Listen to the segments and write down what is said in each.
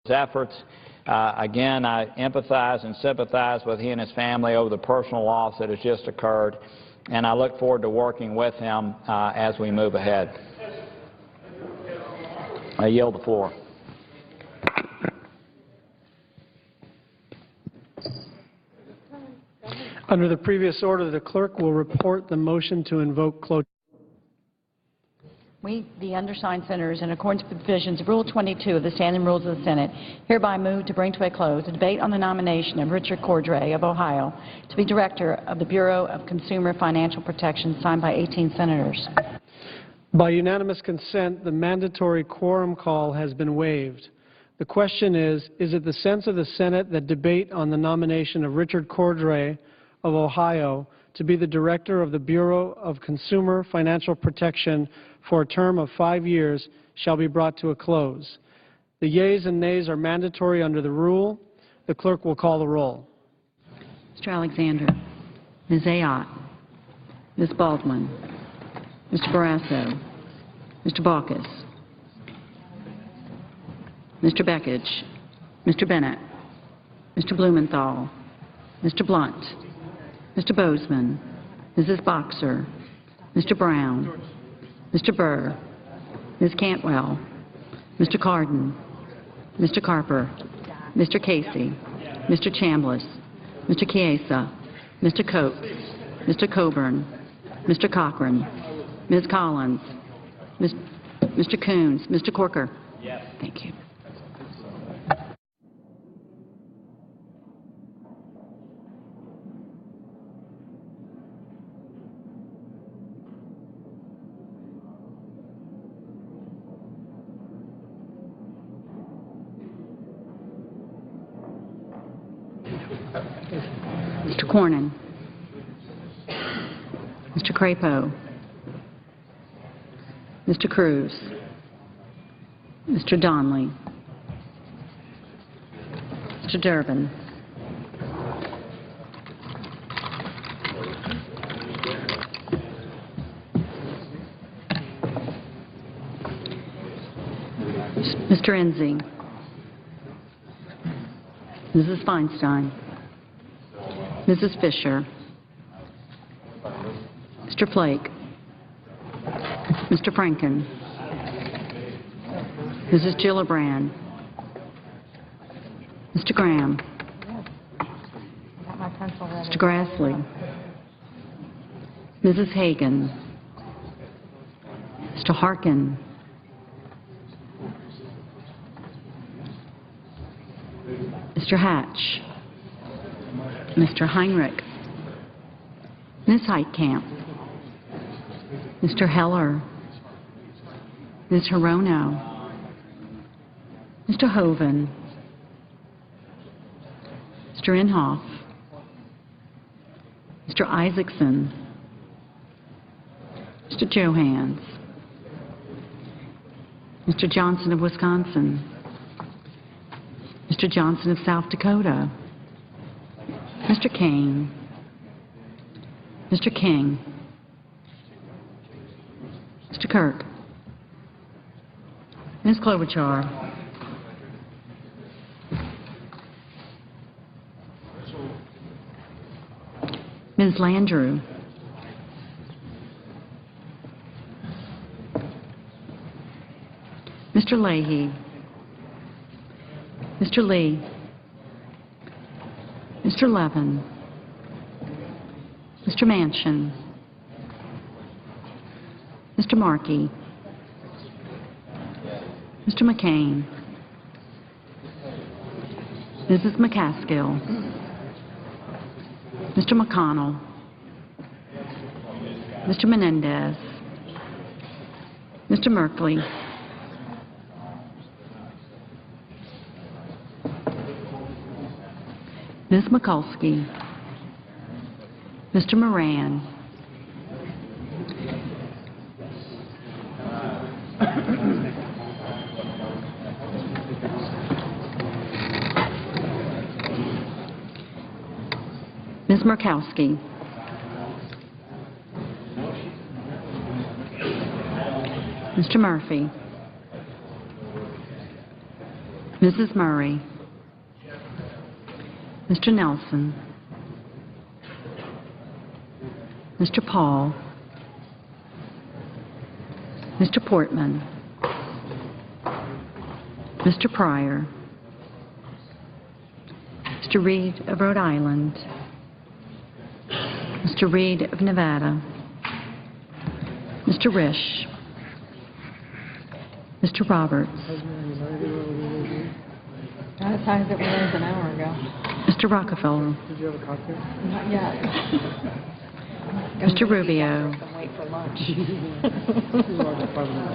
efforts. Again, I empathize and sympathize with he and his family over the personal loss that has just occurred, and I look forward to working with him as we move ahead. I yield the floor. Under the previous order, the clerk will report the motion to invoke cloture. We, the undersigned senators, in accordance with provisions of Rule 22 of the Standing Rules of the Senate, hereby move to bring to a close the debate on the nomination of Richard Cordray of Ohio to be Director of the Bureau of Consumer Financial Protection, signed by 18 senators. By unanimous consent, the mandatory quorum call has been waived. The question is it the sense of the Senate that debate on the nomination of Richard Cordray of Ohio to be the Director of the Bureau of Consumer Financial Protection for a term of 5 years shall be brought to a close? The yeas and nays are mandatory under the rule. The clerk will call the roll. Mr. Alexander, Ms. Ayotte, Ms. Baldwin, Mr. Barrasso, Mr. Baucus, Mr. Beckidge, Mr. Bennett, Mr. Blumenthal, Mr. Blunt, Mr. Bozeman, Mrs. Boxer, Mr. Brown, Mr. Burr, Ms. Cantwell, Mr. Cardin, Mr. Carper, Mr. Casey, Mr. Chambliss, Mr. Chiesa, Mr. Coates, Mr. Coburn, Mr. Cochran, Ms. Collins, Mr. Coons, Mr. Corker. Yes. Thank you. Mr. Cornyn, Mr. Crapo, Mr. Cruz, Mr. Donnelly, Mr. Durbin, Mr. Enzi, Mrs. Feinstein, Mrs. Fisher, Mr. Flake, Mr. Franken, Mrs. Gillibrand, Mr. Graham, Mr. Grassley, Mrs. Hagan, Mr. Harkin, Mr. Hatch, Mr. Heinrich, Ms. Heitkamp, Mr. Heller, Ms. Hirono, Mr. Hoven, Mr. Inhofe, Mr. Isaacson, Mr. Johans, Mr. Johnson of Wisconsin, Mr. Johnson of South Dakota, Mr. Kane, Mr. King, Mr. Kirk, Ms. Klobuchar, Ms. Landrieu, Mr. Leahy, Mr. Lee, Mr. Levin, Mr. Manchin, Mr. Markey, Mr. McCain, Mrs. McCaskill, Mr. McConnell, Mr. Menendez, Mr. Merkley, Ms. Mikulski, Mr. Moran, Ms. Murkowski, Mr. Murphy, Mrs. Murray, Mr. Nelson, Mr. Paul, Mr. Portman, Mr. Pryor, Mr. Reed of Rhode Island, Mr. Reed of Nevada, Mr. Risch, Mr. Roberts, Not as high as it was an hour ago. Mr. Rockefeller, Did you have a cocktail? Not yet. Mr. Rubio, Wait for lunch.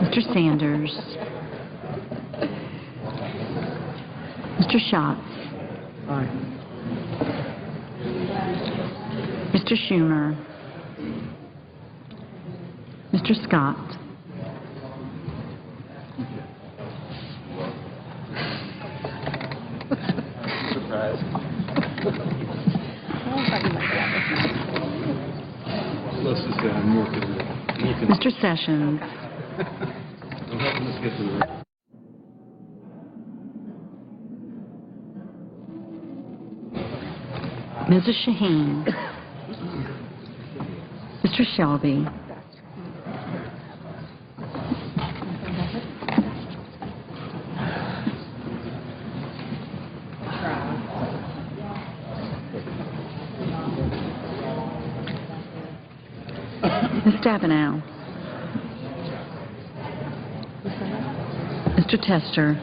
Mr. Sanders, Mr. Schatz, Aye. Mr. Schumer, Mr. Scott, Mr. Sessions, Mrs. Shaheen, Mr. Shelby, Ms. Stabenow, Mr. Tester,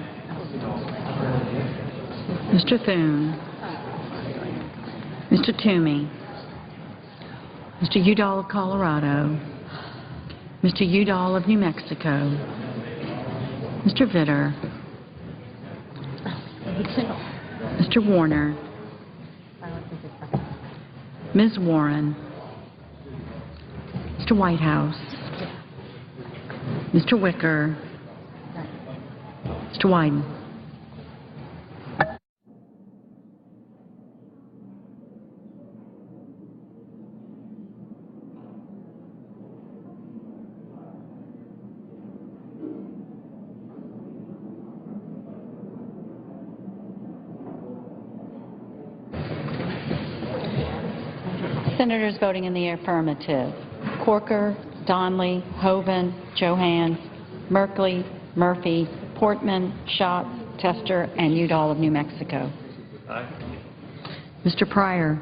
Mr. Thune, Mr. Toomey, Mr. Udall of Colorado, Mr. Udall of New Mexico, Mr. Vitter, Mr. Warner, Ms. Warren, Mr. Whitehouse, Mr. Wicker, Mr. Wyden. Senators voting in the affirmative: Corker, Donnelly, Hoeven, Johanns, Merkley, Murphy, Portman, Schatz, Tester, and Udall of New Mexico. Aye. Mr. Pryor,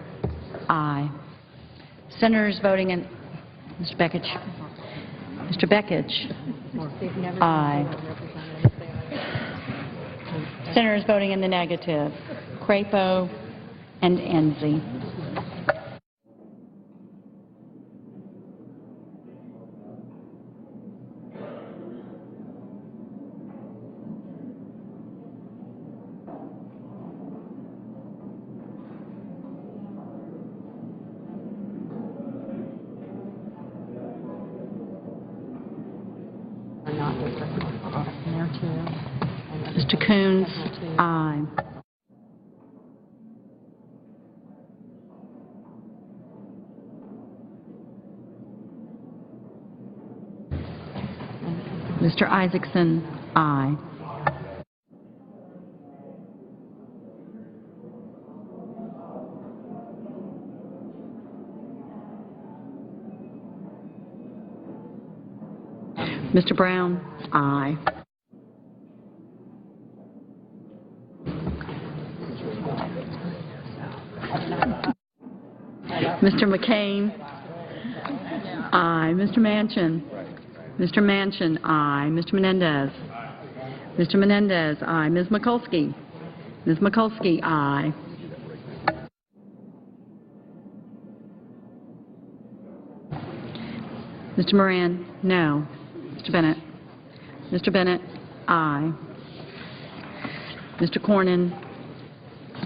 aye. Senators voting in Mr. Bekich. Mr. Bekich, aye. Senators voting in the negative: Crapo and Enzi. Mr. Coons, aye. Mr. Isaacson, aye. Mr. Brown, aye. Mr. McCain, aye. Mr. Manchin, Mr. Manchin, aye. Mr. Menendez, Mr. Menendez, aye. Ms. Mikulski, Ms. Mikulski, aye. Mr. Moran, no. Mr. Bennett, Mr. Bennett, aye. Mr. Cornyn,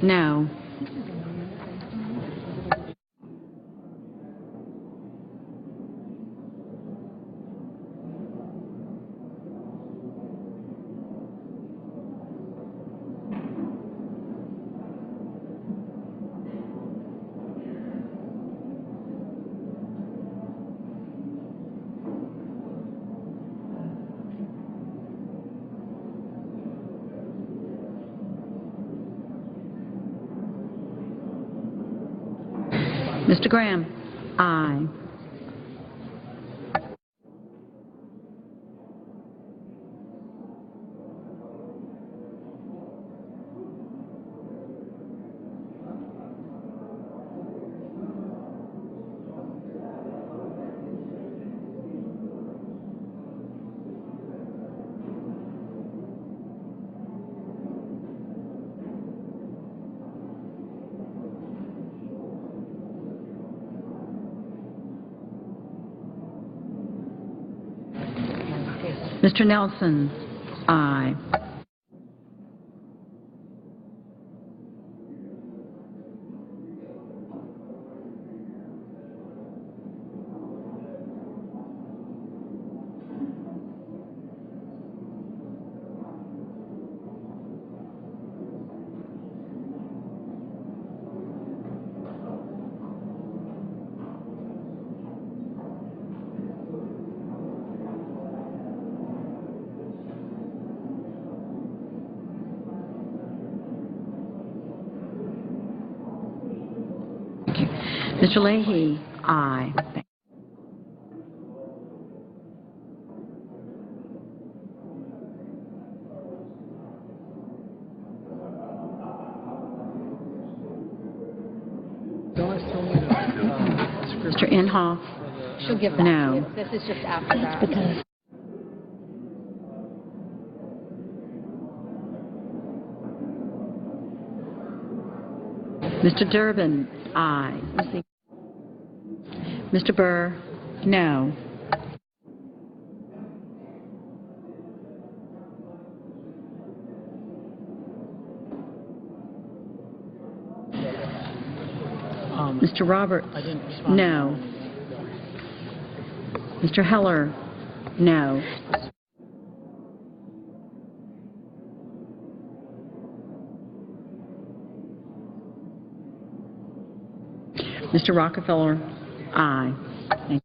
no. Mr. Graham? Aye. Mr. Nelson? Aye. Mr. Leahy? Aye. Mr. Inhofe? She'll give that. No. This is just after that. Mr. Durbin? Aye. Mr. Burr? No. Mr. Robert? No. Mr. Heller? No. Mr. Rockefeller? Aye. Thank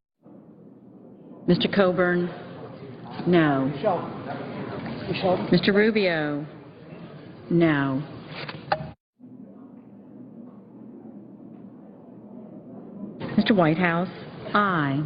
you. Mr. Coburn? No. Mr. Rubio? No. Mr. Whitehouse? Aye.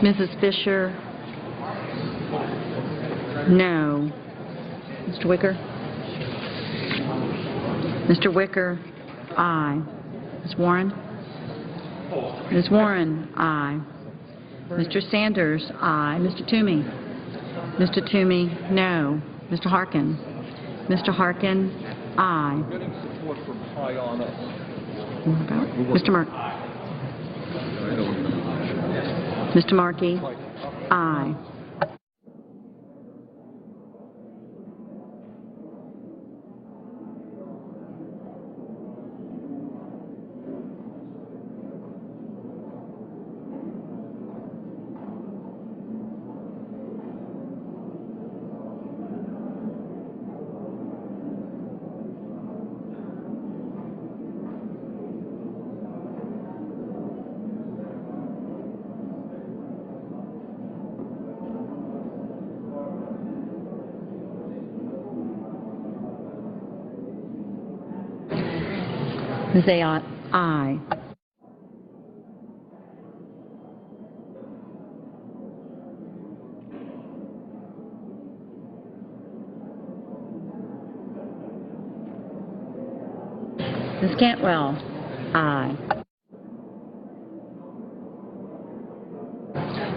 Mrs. Fisher? No. Mr. Wicker? Mr. Wicker? Aye. Ms. Warren? Ms. Warren? Aye. Mr. Sanders? Aye. Mr. Toomey? Mr. Toomey? No. Mr. Harkin? Mr. Harkin? Aye. Mr. Mr. Markey? Aye. Ms. Ayotte? Aye. Ms. Cantwell? Aye.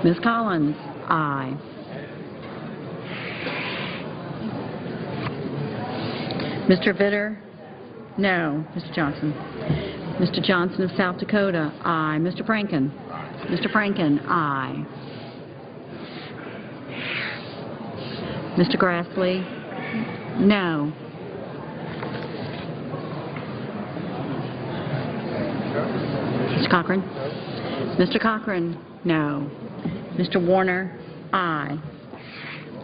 Ms. Collins? Aye. Mr. Vitter? No. Mr. Johnson? Mr. Johnson of South Dakota? Aye. Mr. Franken? Mr. Franken? Aye. Mr. Grassley? No. Mr. Cochran? Mr. Cochran? No. Mr. Warner? Aye.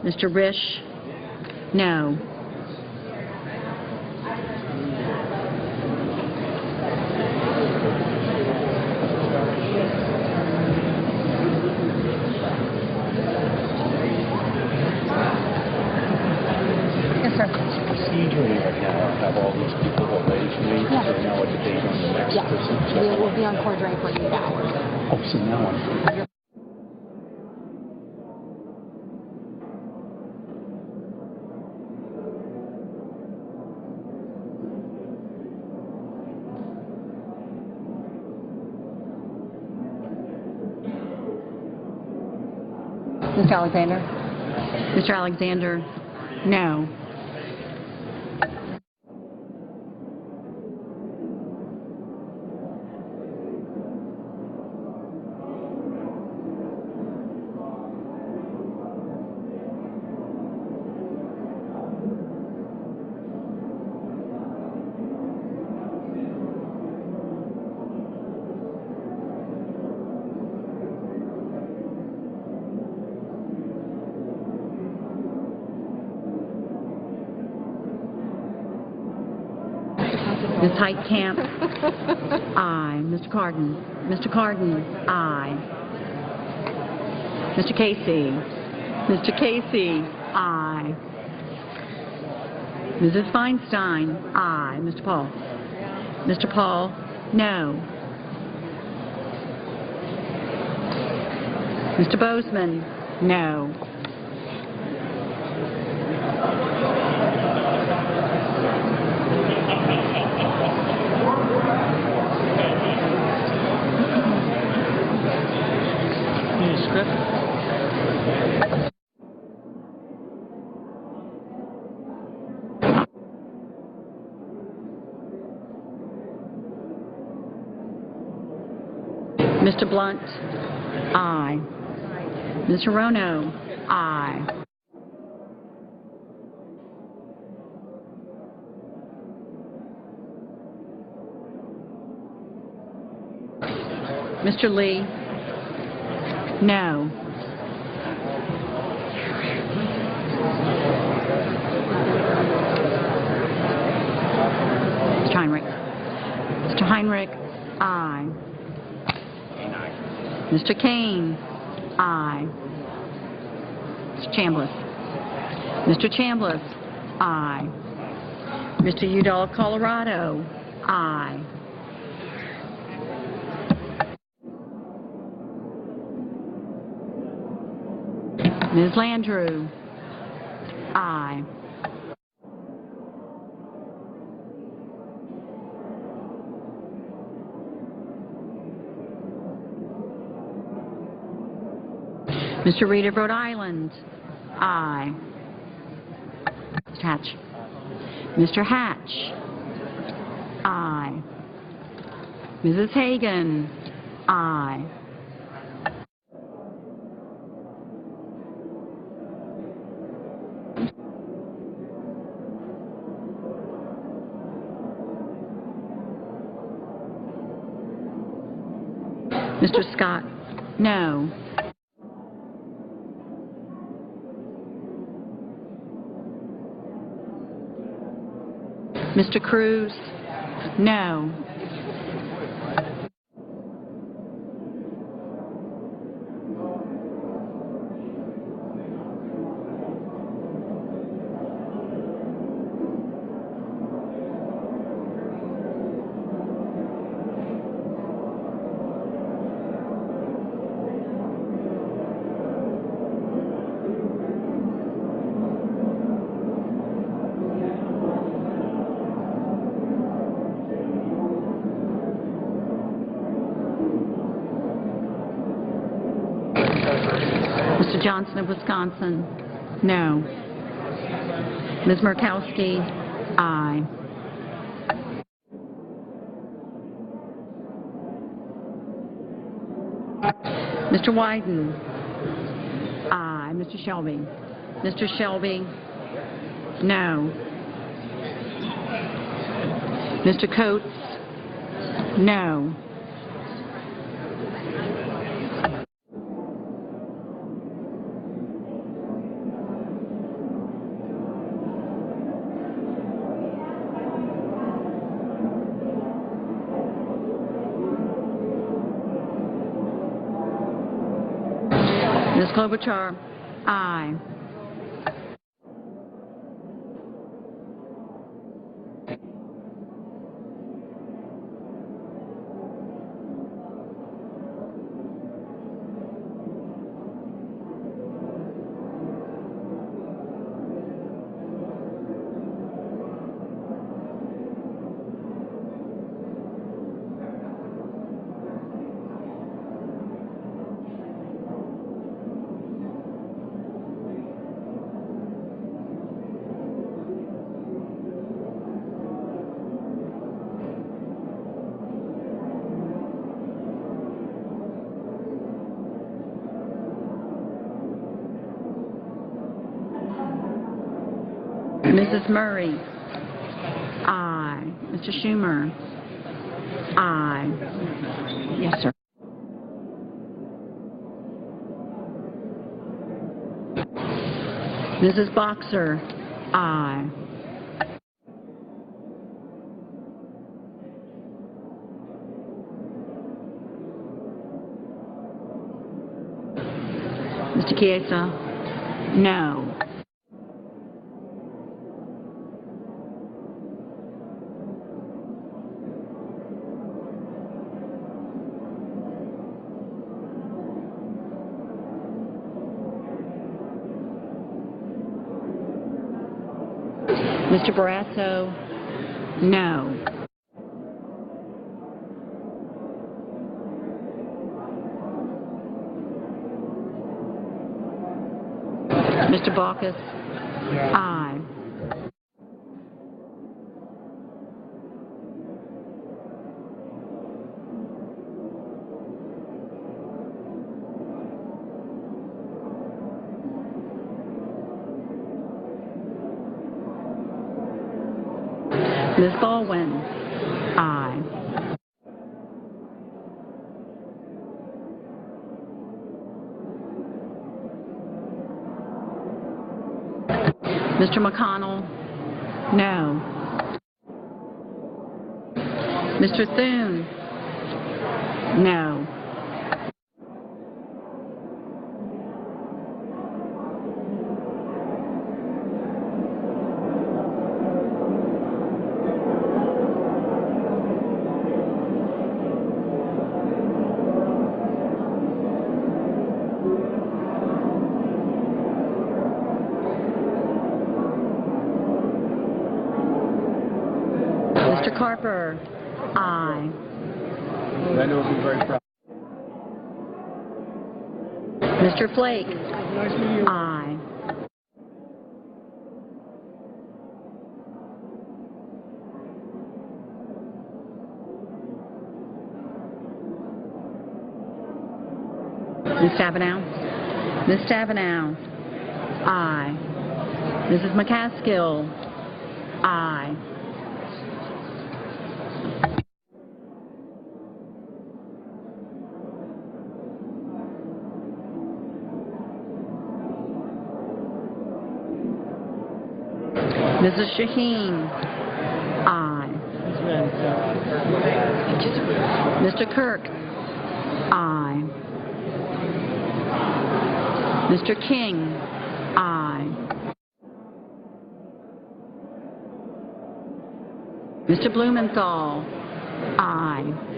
Mr. Risch? No. Yes, sir. Procedurally right now, I have all these people that raised me, so now a debate on the next Yeah. person. We'll be on Cordray for 8 hours. Oh, so now I'm... Mr. Alexander? Mr. Alexander? No. Ms. Heitkamp? Aye. Mr. Cardin? Mr. Cardin? Aye. Mr. Casey? Mr. Casey? Aye. Mrs. Feinstein? Aye. Mr. Paul? Mr. Paul? No. Mr. Bozeman? No. Mr. Blunt? Aye. Mr. Rono? Aye. Mr. Lee? No. Mr. Heinrich? Mr. Heinrich? Aye. Mr. Kane? Aye. Mr. Chambliss? Mr. Chambliss? Aye. Mr. Udall, Colorado? Aye. Ms. Landrieu? Aye. Mr. Reed of Rhode Island? Aye. Mr. Hatch? Mr. Hatch? Aye. Mrs. Hagan? Aye. Mr. Scott? No. Mr. Cruz? No. Mr. Johnson of Wisconsin? No. Ms. Murkowski? Aye. Mr. Wyden? Aye. Mr. Shelby? Mr. Shelby? No. Mr. Coates? No. Ms. Klobuchar? Aye. Mrs. Murray? Aye. Mr. Schumer? Aye. Yes, sir. Mrs. Boxer? Aye. Mr. Chiesa? No. Mr. Barrasso? No. Mr. Baucus? Aye. Ms. Baldwin? Aye. Mr. McConnell? No. Mr. Thune? No. Mr. Carper? Aye. I know he'll be very proud. Mr. Flake? Aye. Ms. Stabenow? Ms. Stabenow? Aye. Mrs. McCaskill? Aye. Mrs. Shaheen? Aye. Mr. Kirk? Aye. Mr. King? Aye. Mr. Blumenthal? Aye.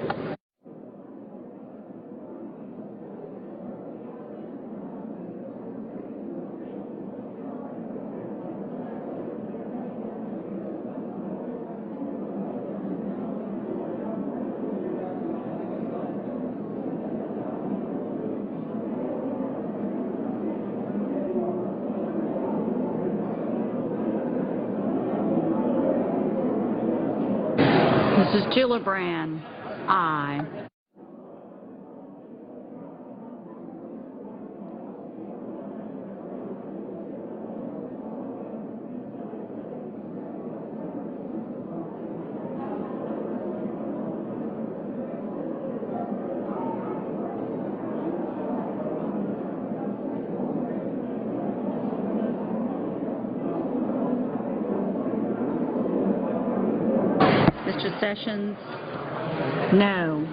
Mrs. Gillibrand, aye. Mr. Sessions, no.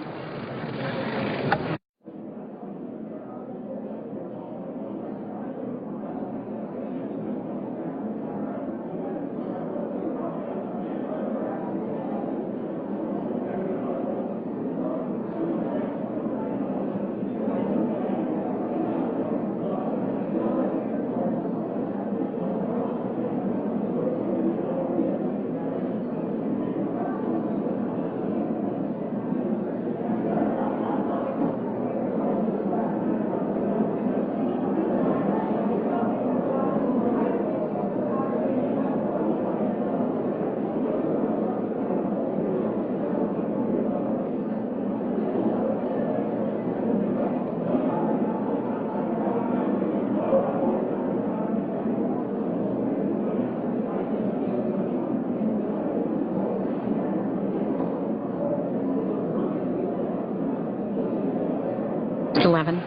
Mr. Levin.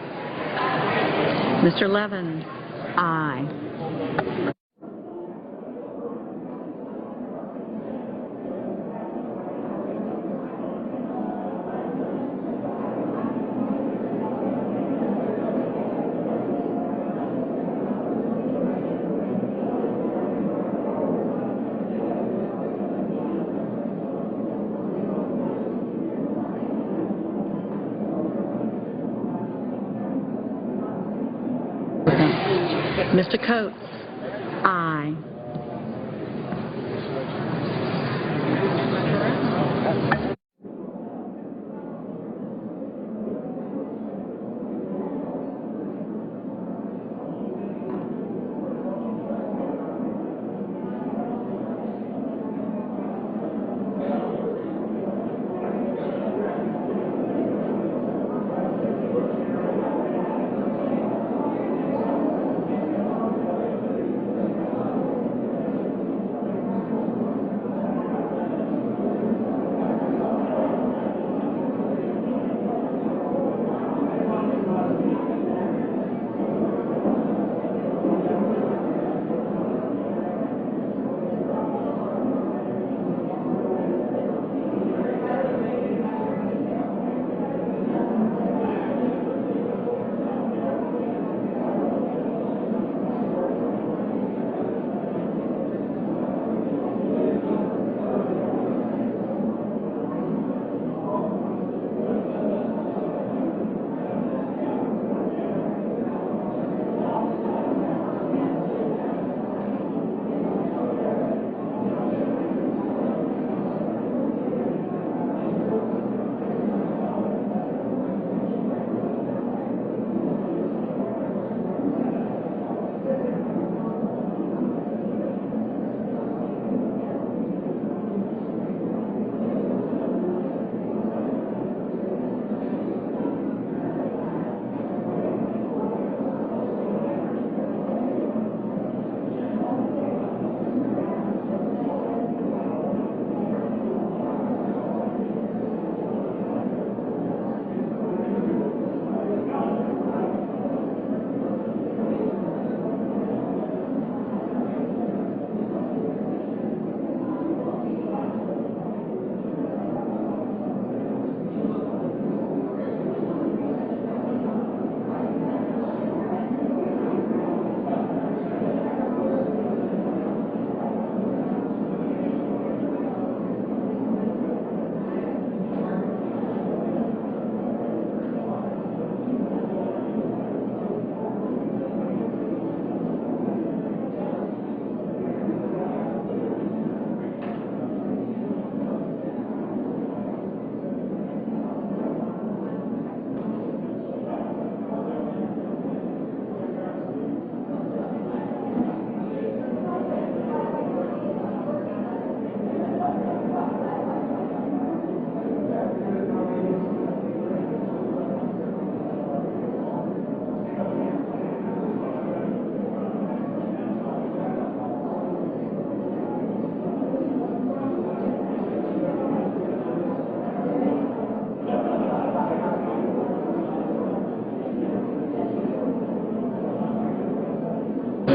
Mr. Levin, aye. Mr. Coates, aye.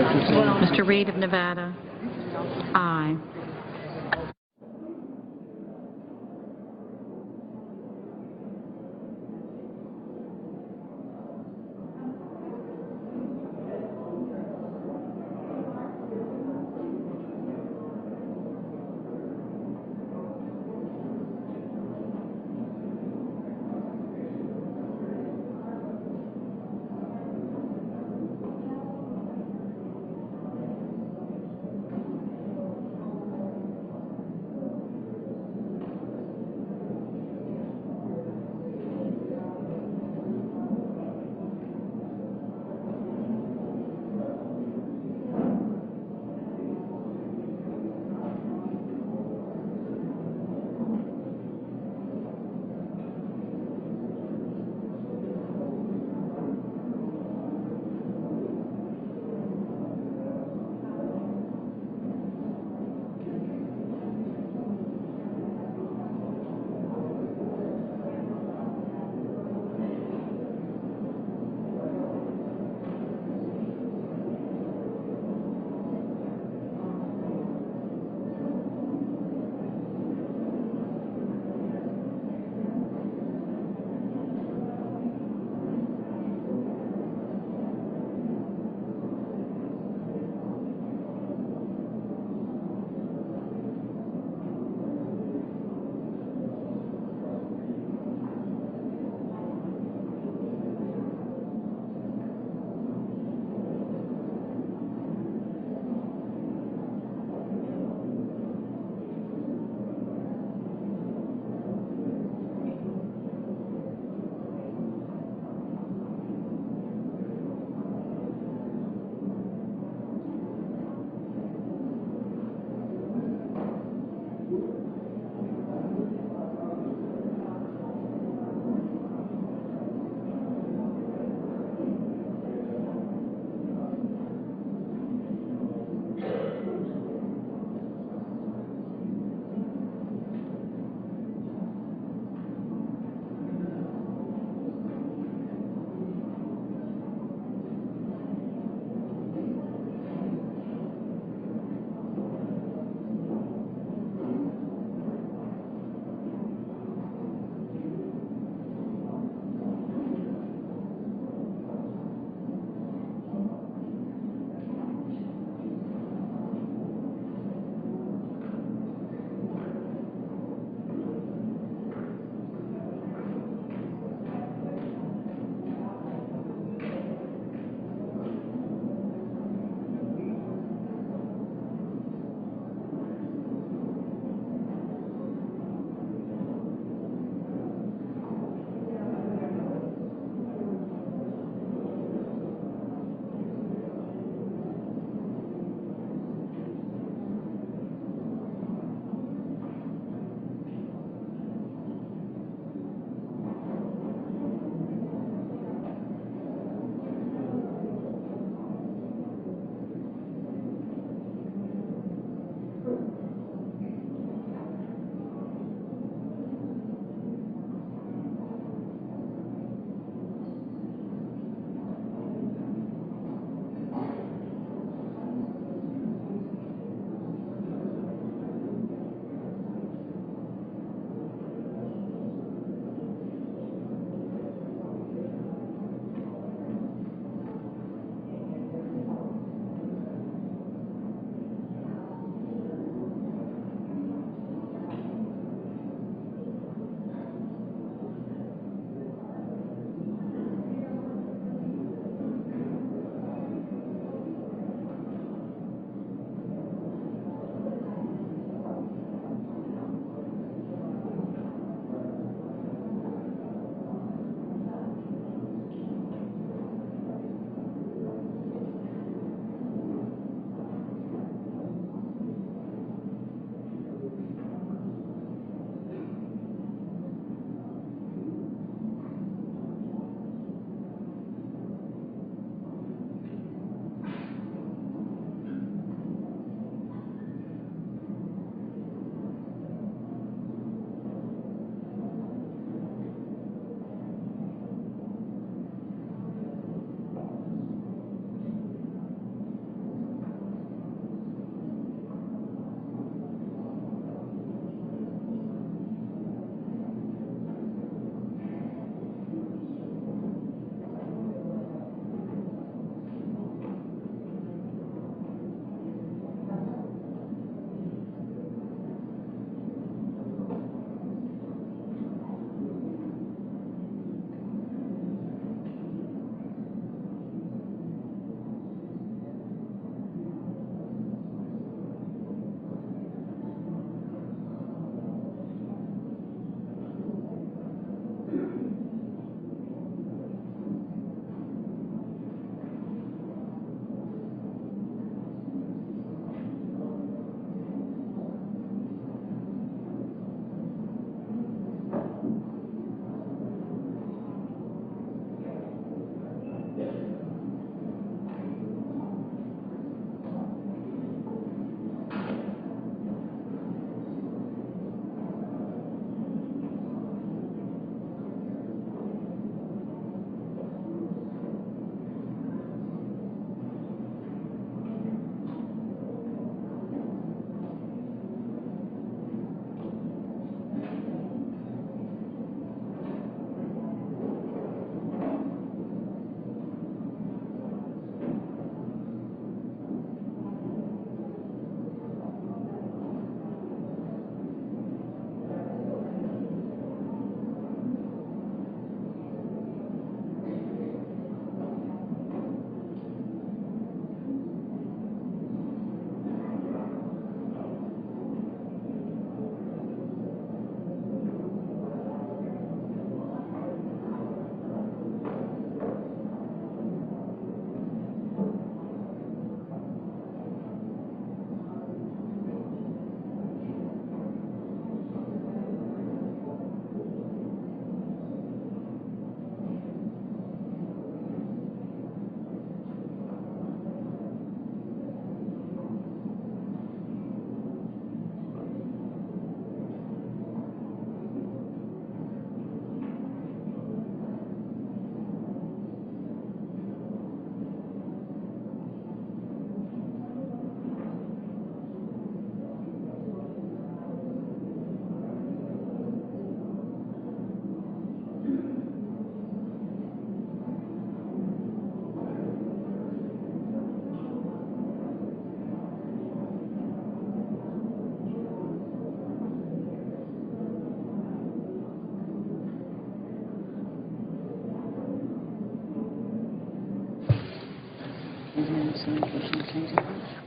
Mr. Reed of Nevada? Aye.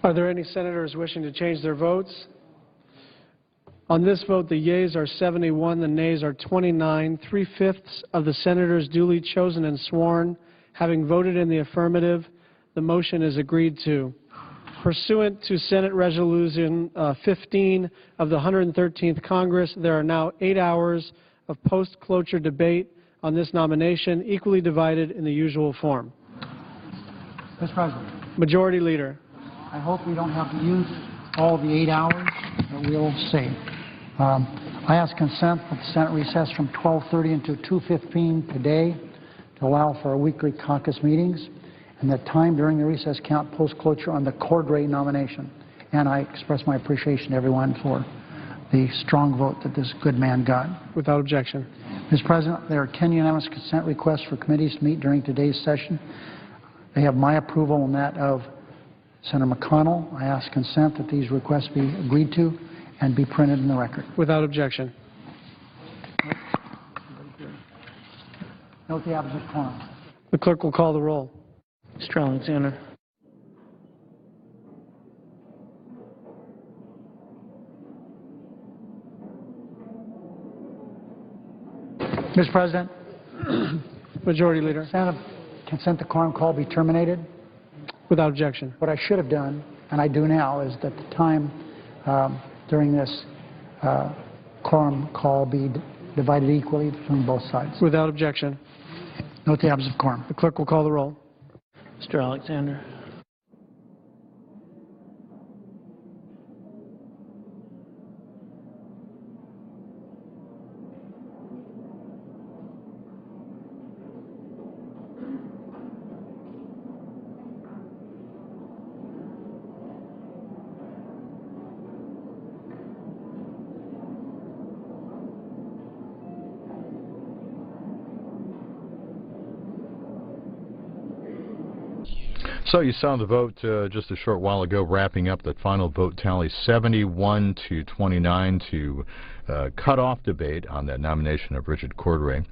Are there any senators wishing to change their votes? On this vote, the yeas are 71, the nays are 29. 3/5 of the senators duly chosen and sworn having voted in the affirmative, the motion is agreed to. Pursuant to Senate Resolution 15 of the 113th Congress, there are now 8 hours of post-cloture debate on this nomination, equally divided in the usual form. Mr. President, Majority Leader. I hope we don't have to use all the 8 hours, but we'll see. I ask consent that the Senate recess from 12:30 until 2:15 today to allow for our weekly caucus meetings, and that time during the recess count post-cloture on the Cordray nomination. And I express my appreciation to everyone for the strong vote that this good man got. Without objection. Mr. President, there are 10 unanimous consent requests for committees to meet during today's session. They have my approval and that of Senator McConnell. I ask consent that these requests be agreed to and be printed in the record. Without objection. Note the absence of quorum. The clerk will call the roll. Mr. Alexander. Mr. President, Majority Leader. consent the quorum call be terminated. Without objection. What I should have done, and I do now, is that the time during this quorum call be divided equally between both sides. Without objection. Note the absence of quorum. The clerk will call the roll. Mr. Alexander. So you saw the vote just a short while ago, wrapping up the final vote tally, 71 to 29 to cut off debate on that nomination of Richard Cordray,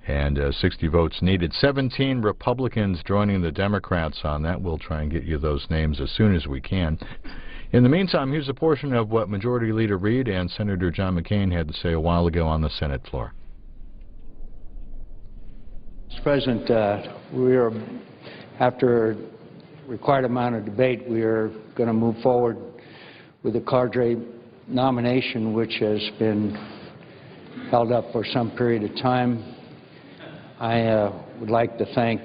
and 60 votes needed. 17 Republicans joining the Democrats on that. We'll try and get you those names as soon as we can. In the meantime, here's a portion of what Majority Leader Reid and Senator John McCain had to say a while ago on the Senate floor. Mr. President, we are, after required amount of debate, we are going to move forward with the Cordray nomination, which has been held up for some period of time. I would like to thank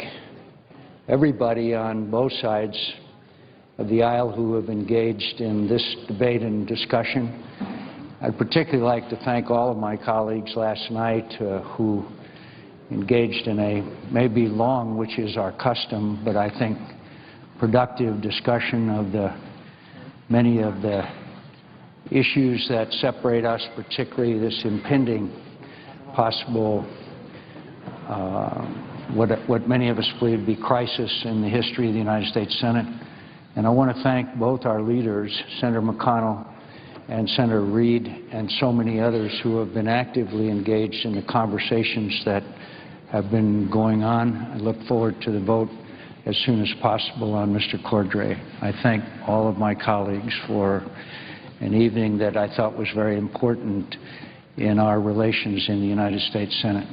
everybody on both sides of the aisle who have engaged in this debate and discussion. I'd particularly like to thank all of my colleagues last night who engaged in a maybe long, which is our custom, but I think productive discussion of the many of the issues that separate us, particularly this impending possible what many of us believe to be crisis in the history of the United States Senate. And I want to thank both our leaders, Senator McConnell and Senator Reid, and so many others who have been actively engaged in the conversations that have been going on. I look forward to the vote as soon as possible on Mr. Cordray. I thank all of my colleagues for an evening that I thought was very important in our relations in the United States Senate.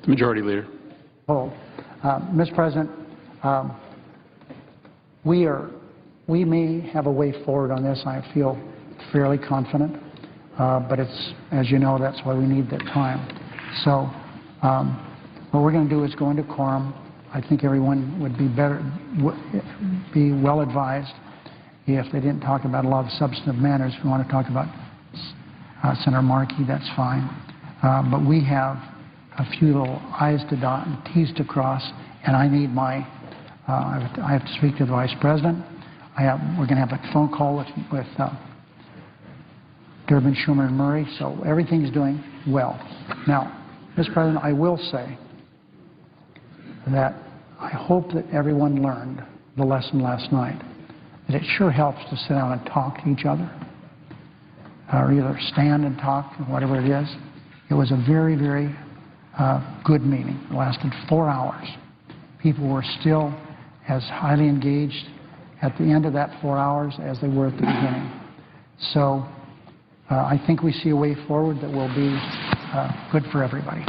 The Majority Leader. Mr. President, we may have a way forward on this. I feel fairly confident, but it's, as you know, that's why we need that time. So what we're going to do is go into quorum. I think everyone would be well advised if they didn't talk about a lot of substantive matters. If we want to talk about Senator Markey, that's fine. But we have a few little I's to dot and T's to cross, and I need my, I have to speak to the Vice President. We're going to have a phone call with Durbin, Schumer, and Murray, so everything's doing well. Now, Mr. President, I will say that I hope that everyone learned the lesson last night, that it sure helps to sit down and talk to each other, or either stand and talk, whatever it is, It was a very, very good meeting. It lasted 4 hours. People were still as highly engaged at the end of that 4 hours as they were at the beginning. So I think we see a way forward that will be good for everybody.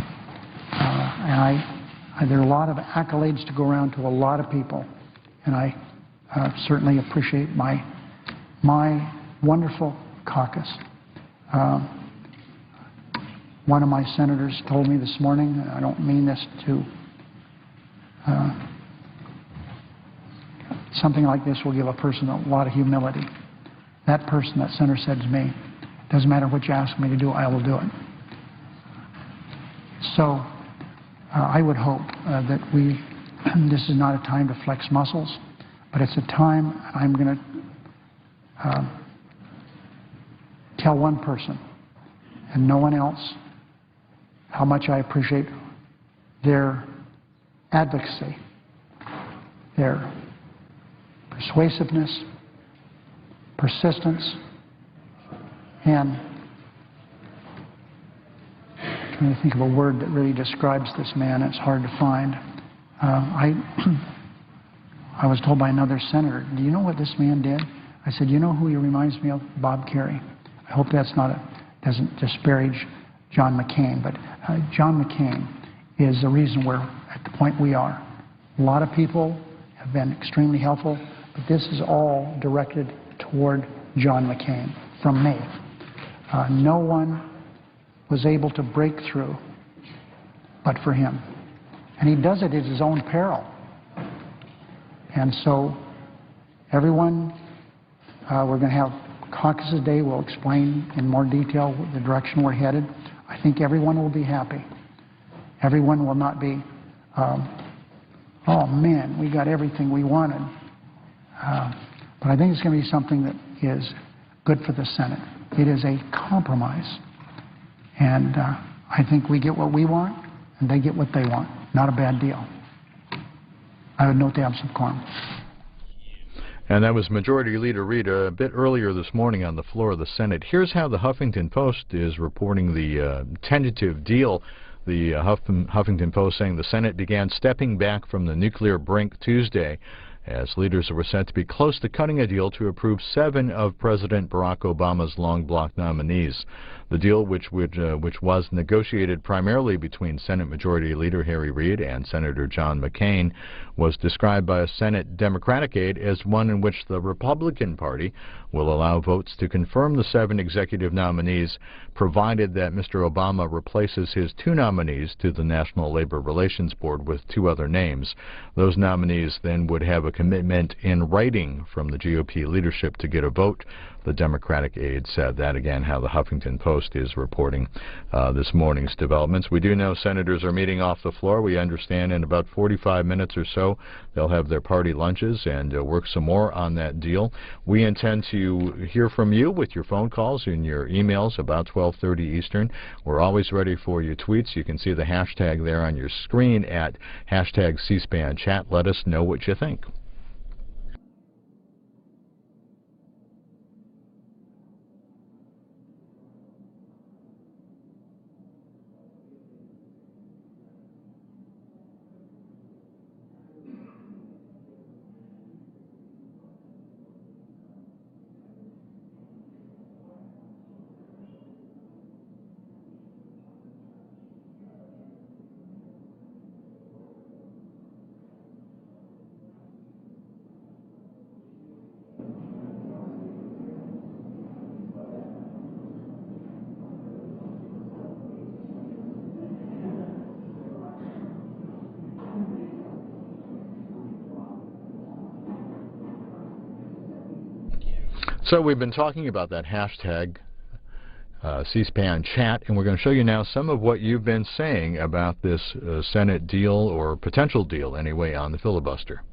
And there are a lot of accolades to go around to a lot of people, and I certainly appreciate my wonderful caucus. One of my senators told me this morning, and I don't mean this to, something like this will give a person a lot of humility. That person, that senator, said to me, doesn't matter what you ask me to do, I will do it. So I would hope that this is not a time to flex muscles, but it's a time I'm going to tell one person and no one else how much I appreciate their advocacy, their persuasiveness, persistence, and I'm trying to think of a word that really describes this man. It's hard to find. I was told by another senator, do you know what this man did? I said, you know who he reminds me of? Bob Kerrey. I hope that's doesn't disparage John McCain, but John McCain is the reason we're at the point we are. A lot of people have been extremely helpful, but this is all directed toward John McCain from me. No one was able to break through but for him. And he does it at his own peril. And so everyone, we're going to have caucus day. We'll explain in more detail the direction we're headed. I think everyone will be happy. Everyone will not be, oh man, we got everything we wanted. But I think it's going to be something that is good for the Senate. It is a compromise. And I think we get what we want, and they get what they want. Not a bad deal. I would note they have some quorum. And that was Majority Leader Reid a bit earlier this morning on the floor of the Senate. Here's how the Huffington Post is reporting the tentative deal. The Huffington Post saying the Senate began stepping back from the nuclear brink Tuesday as leaders were said to be close to cutting a deal to approve 7 of President Barack Obama's long-block nominees. The deal, which was negotiated primarily between Senate Majority Leader Harry Reid and Senator John McCain, was described by a Senate Democratic aide as one in which the Republican Party will allow votes to confirm the 7 executive nominees, provided that Mr. Obama replaces his 2 nominees to the National Labor Relations Board with 2 other names. Those nominees then would have a commitment in writing from the GOP leadership to get a vote. The Democratic aide said. That, again, how the Huffington Post is reporting this morning's developments. We do know senators are meeting off the floor. We understand in about 45 minutes or so they'll have their party lunches and work some more on that deal. We intend to hear from you with your phone calls and your emails about 12:30 Eastern. We're always ready for your tweets. You can see the hashtag there on your screen at hashtag C-SPAN chat. Let us know what you think. So we've been talking about that hashtag C-SPAN chat, and we're going to show you now some of what you've been saying about this Senate deal, or potential deal anyway, on the filibuster.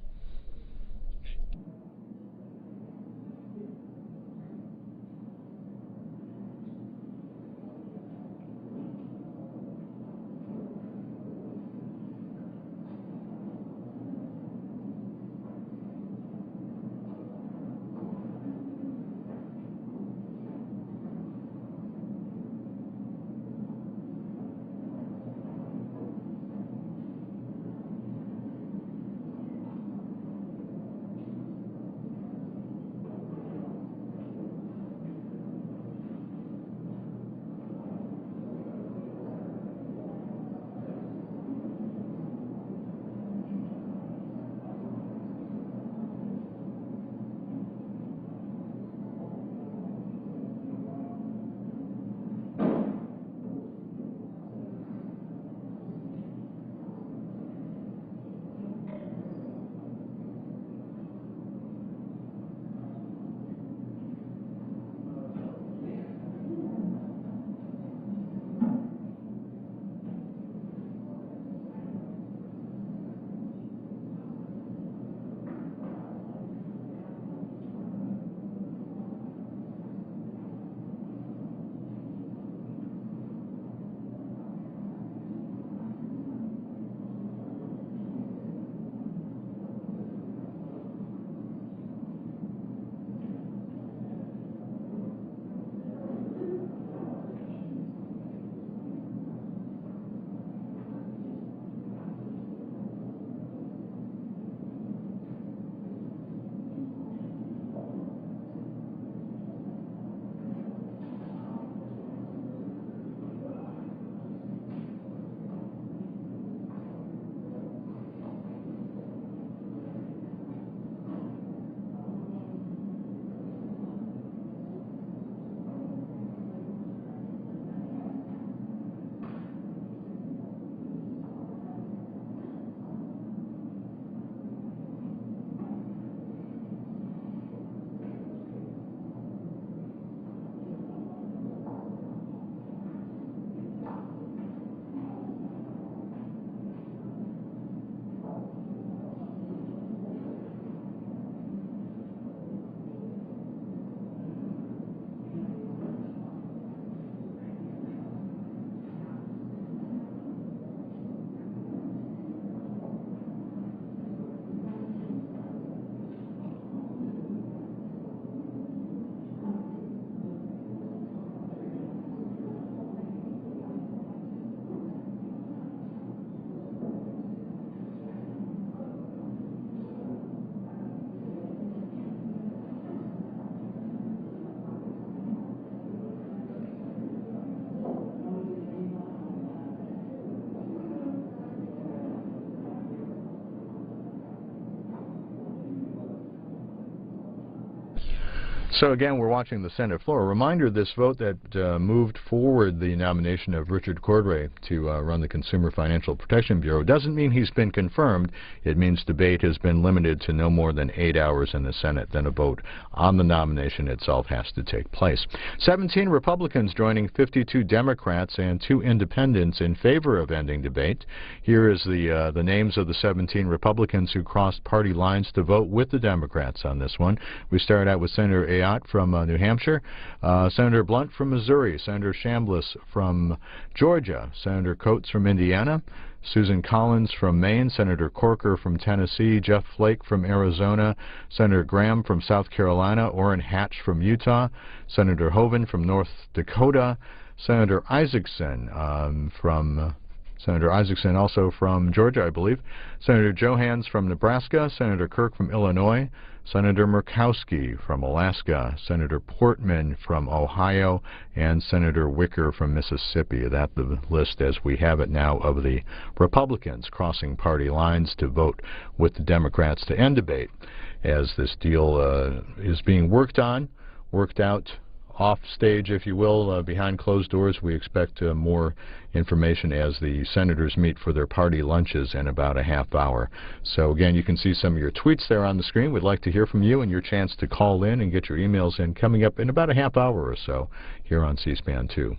So again, we're watching the Senate floor. A reminder, this vote that moved forward the nomination of Richard Cordray to run the Consumer Financial Protection Bureau doesn't mean he's been confirmed. It means debate has been limited to no more than 8 hours in the Senate. Then a vote on the nomination itself has to take place. 17 Republicans joining 52 Democrats and 2 independents in favor of ending debate. Here is the names of the 17 Republicans who crossed party lines to vote with the Democrats on this one. We start out with Senator from New Hampshire, Senator Blunt from Missouri, Senator Chambliss from Georgia, Senator Coates from Indiana, Susan Collins from Maine, Senator Corker from Tennessee, Jeff Flake from Arizona, Senator Graham from South Carolina, Orrin Hatch from Utah, Senator Hoeven from North Dakota, Senator Isaacson also from Georgia, I believe, Senator Johans from Nebraska, Senator Kirk from Illinois, Senator Murkowski from Alaska, Senator Portman from Ohio, and Senator Wicker from Mississippi. That's the list as we have it now of the Republicans crossing party lines to vote with the Democrats to end debate. As this deal is being worked out off stage, if you will, behind closed doors. We expect more information as the senators meet for their party lunches in about a half hour. So again, you can see some of your tweets there on the screen. We'd like to hear from you and your chance to call in and get your emails in coming up in about a half hour or so here on C-SPAN 2.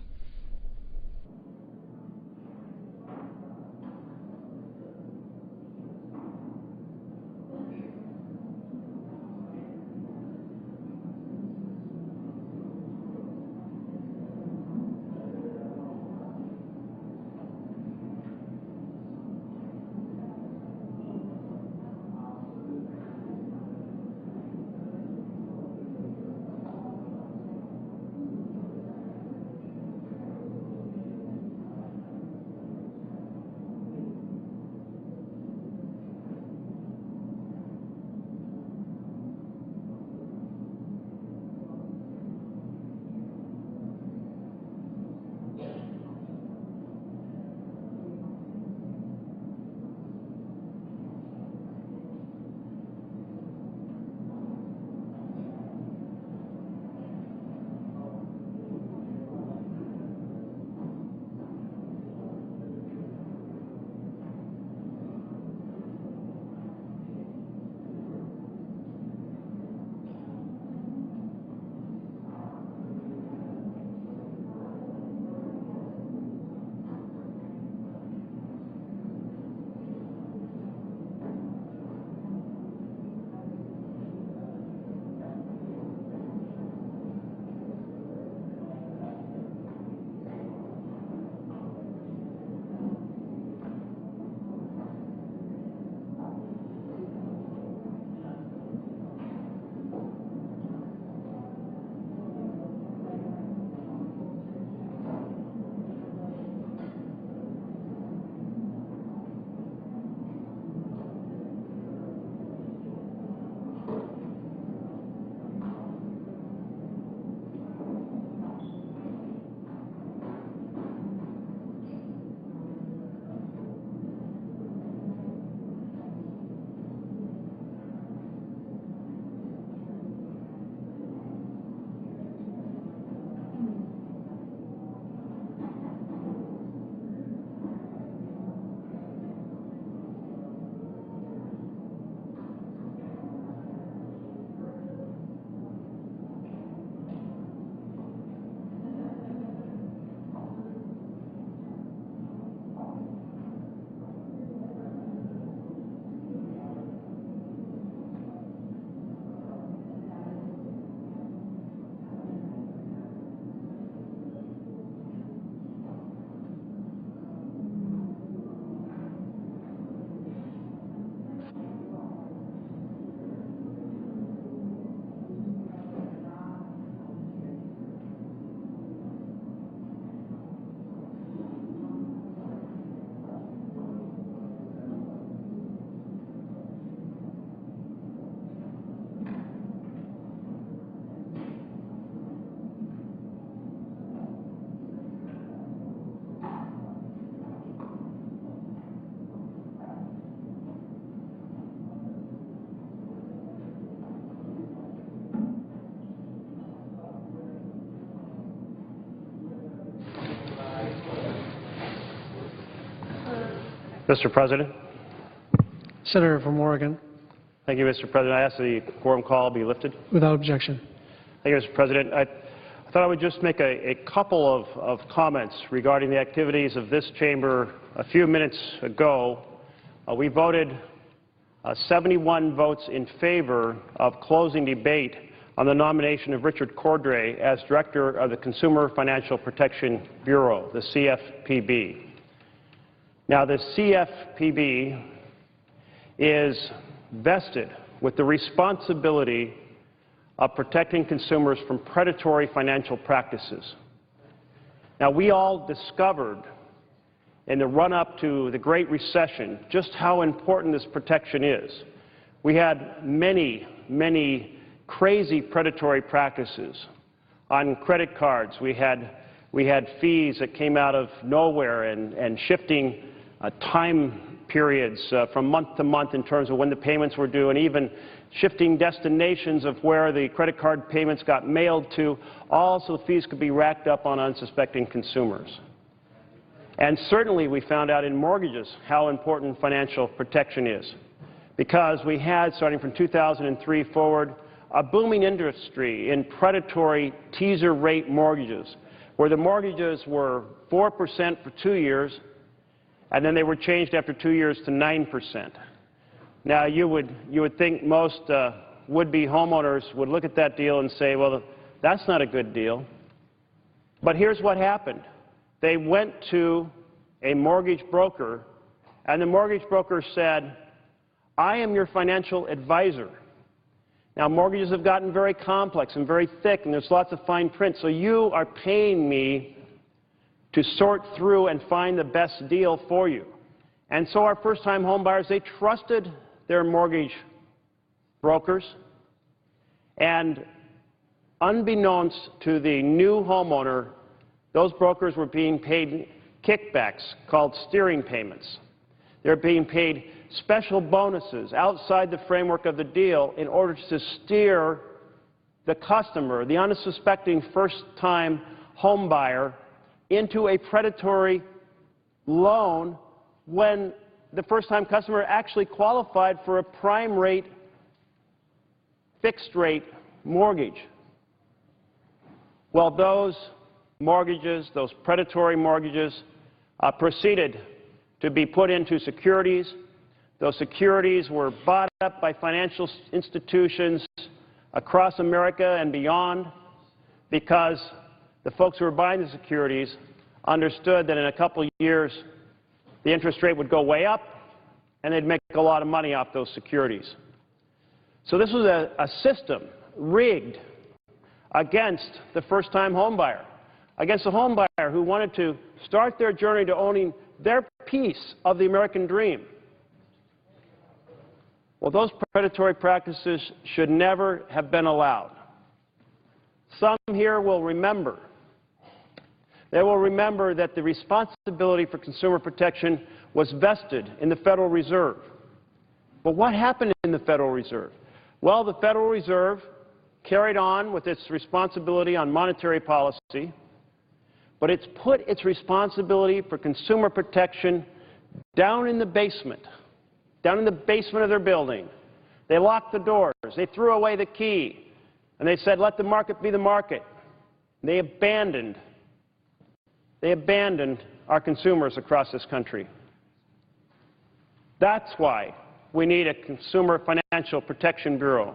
Mr. President. Senator from Oregon. Thank you, Mr. President. I ask the quorum call be lifted. Without objection. Thank you, Mr. President. I thought I would just make a couple of comments regarding the activities of this chamber. A few minutes ago, we voted 71 votes in favor of closing debate on the nomination of Richard Cordray as Director of the Consumer Financial Protection Bureau, the CFPB. Now, the CFPB is vested with the responsibility of protecting consumers from predatory financial practices. Now, we all discovered in the run-up to the Great Recession just how important this protection is. We had many, many crazy predatory practices. On credit cards, we had fees that came out of nowhere and shifting time periods from month to month in terms of when the payments were due, and even shifting destinations of where the credit card payments got mailed to. Also, fees could be racked up on unsuspecting consumers. And certainly we found out in mortgages how important financial protection is, because we had, starting from 2003 forward, a booming industry in predatory teaser rate mortgages, where the mortgages were 4% for 2 years, and then they were changed after 2 years to 9%. Now, you would think most would-be homeowners would look at that deal and say, well, that's not a good deal. But here's what happened. They went to a mortgage broker, and the mortgage broker said, I am your financial advisor. Now, mortgages have gotten very complex and very thick, and there's lots of fine print, so you are paying me to sort through and find the best deal for you. And so our first-time home buyers, they trusted their mortgage brokers, and unbeknownst to the new homeowner, those brokers were being paid kickbacks called steering payments. They're being paid special bonuses outside the framework of the deal in order to steer the customer, the unsuspecting first-time home buyer, into a predatory loan when the first-time customer actually qualified for a prime rate, fixed rate mortgage. Well, those mortgages, those predatory mortgages, proceeded to be put into securities. Those securities were bought up by financial institutions across America and beyond, because the folks who were buying the securities understood that in a couple of years the interest rate would go way up and they'd make a lot of money off those securities. So this was a system rigged against the first-time home buyer, against a home buyer who wanted to start their journey to owning their piece of the American dream. Well, those predatory practices should never have been allowed. Some here will remember. They will remember that the responsibility for consumer protection was vested in the Federal Reserve. But what happened in the Federal Reserve? Well, the Federal Reserve carried on with its responsibility on monetary policy, but it's put its responsibility for consumer protection down in the basement of their building. They locked the doors. They threw away the key. And they said, let the market be the market. They abandoned our consumers across this country. That's why we need a Consumer Financial Protection Bureau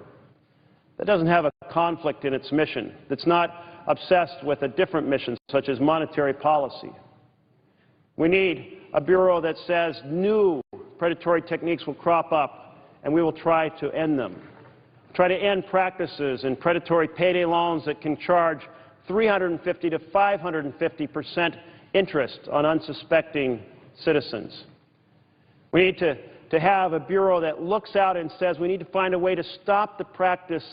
that doesn't have a conflict in its mission, that's not obsessed with a different mission, such as monetary policy. We need a bureau that says new predatory techniques will crop up, and we will try to end them. Try to end practices in predatory payday loans that can charge 350 to 550% interest on unsuspecting citizens. We need to have a bureau that looks out and says we need to find a way to stop the practice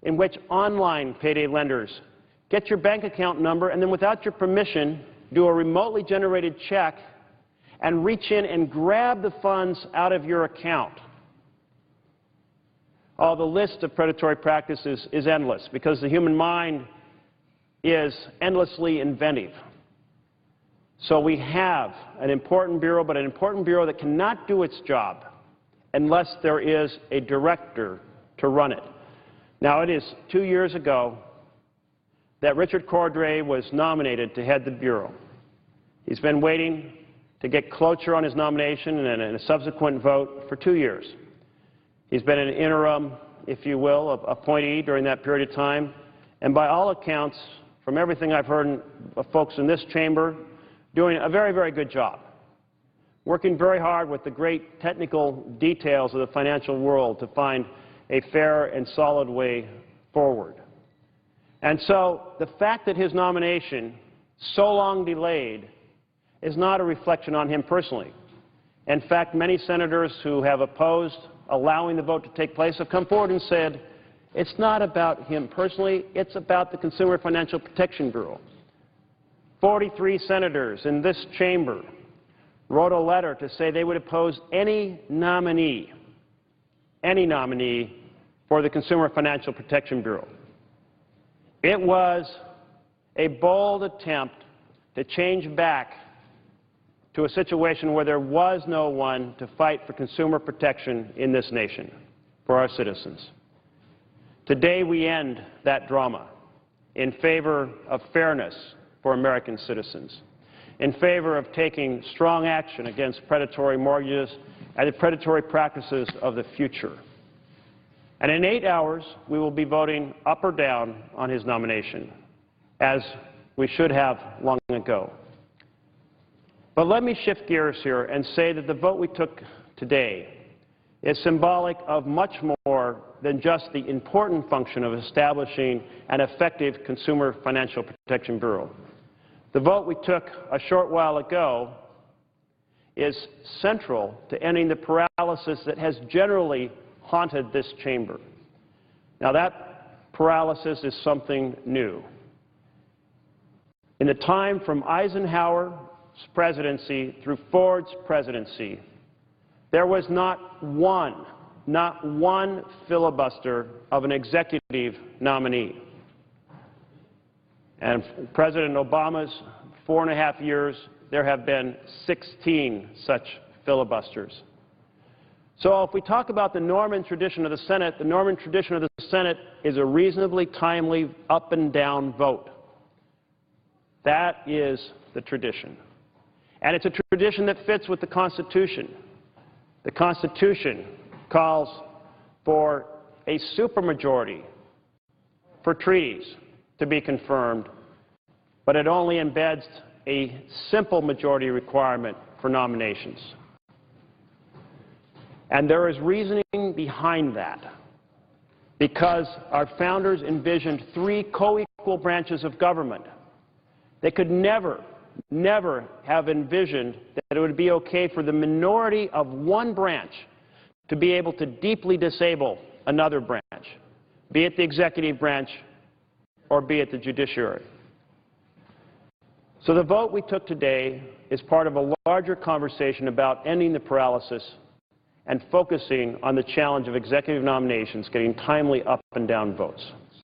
in which online payday lenders get your bank account number and then, without your permission, do a remotely generated check and reach in and grab the funds out of your account. Oh, the list of predatory practices is endless, because the human mind is endlessly inventive. So we have an important bureau, but an important bureau that cannot do its job unless there is a director to run it. Now, it is 2 years ago that Richard Cordray was nominated to head the bureau. He's been waiting to get cloture on his nomination and a subsequent vote for 2 years. He's been an interim, if you will, appointee during that period of time, and by all accounts, from everything I've heard of folks in this chamber, doing a very, very good job, working very hard with the great technical details of the financial world to find a fair and solid way forward. And so the fact that his nomination, so long delayed, is not a reflection on him personally. In fact, many senators who have opposed allowing the vote to take place have come forward and said, it's not about him personally, it's about the Consumer Financial Protection Bureau. 43 senators in this chamber wrote a letter to say they would oppose any nominee for the Consumer Financial Protection Bureau. It was a bold attempt to change back to a situation where there was no one to fight for consumer protection in this nation for our citizens. Today we end that drama in favor of fairness for American citizens, in favor of taking strong action against predatory mortgages and the predatory practices of the future. And in 8 hours, we will be voting up or down on his nomination, as we should have long ago. But let me shift gears here and say that the vote we took today is symbolic of much more than just the important function of establishing an effective Consumer Financial Protection Bureau. The vote we took a short while ago is central to ending the paralysis that has generally haunted this chamber. Now, that paralysis is something new. In the time from Eisenhower's presidency through Ford's presidency, there was not one filibuster of an executive nominee. And President Obama's 4.5 years, there have been 16 such filibusters. So if we talk about the norm and tradition of the Senate, the norm and tradition of the Senate is a reasonably timely up and down vote. That is the tradition. And it's a tradition that fits with the Constitution. The Constitution calls for a supermajority for treaties to be confirmed, but it only embeds a simple majority requirement for nominations. And there is reasoning behind that, because our founders envisioned 3 co-equal branches of government. They could never have envisioned that it would be okay for the minority of one branch to be able to deeply disable another branch, be it the executive branch or be it the judiciary. So the vote we took today is part of a larger conversation about ending the paralysis and focusing on the challenge of executive nominations getting timely up and down votes.